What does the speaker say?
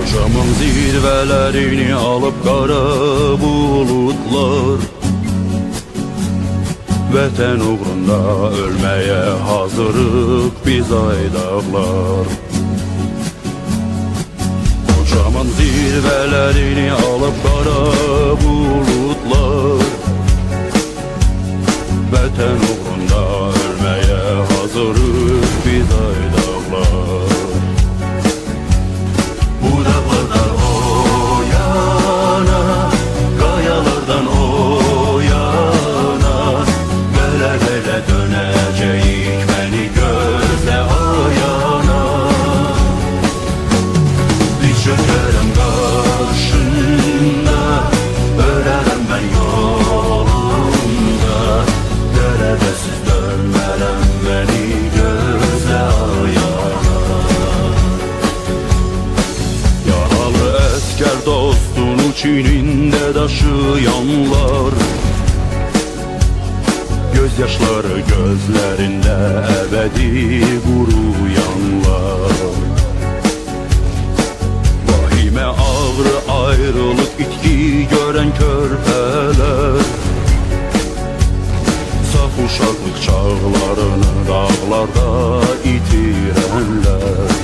Kocaman zirvelerini alıp kara bulutlar, vətən uğrunda ölmeye hazırıq biz aydaqlar. Kocaman zirvelerini alıp kara bulutlar, vətən uğrunda ölmeye hazırıq biz aydaqlar. Bu dağlardan o yana, qayalardan o yana, belə dönəcəyik, məni gözlə ayana. Diz çökərəm qarşında, ölərəm mən yolunda, dərədəsiz dönmərəm, məni gözlə ayana. Yaralı əskər dostunu çinində daşıyanlar, gözyaşları gözlerinde ebedi quruyanlar. Vahime ağrı ayrılık itki gören körpələr, saf uşaqlıq çağlarını dağlarda itirenler.